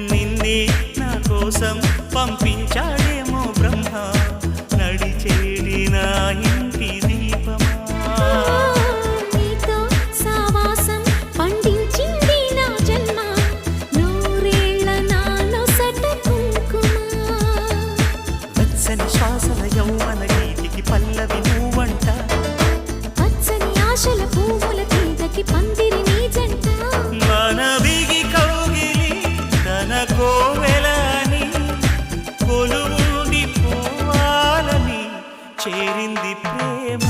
నిన్నే నా కోసం పంపించాడేమో బ్రహ్మ నడిచేడి నా ఇంటి దీపమా నీతో సావాసం పండించింది నా జన్మ నూరేళ్ల నాలో సట కుంకుమ వెచ్చని శ్వాసల యౌవన గీతికి పల్లవి నువ్వంట పచ్చని ఆశల పువ్వుల తీగకి పందిరి నీ జంట మనవిగి కౌగిలి తన కోవెలని కొలువుండి పోవాలని చేరింది ప్రేమ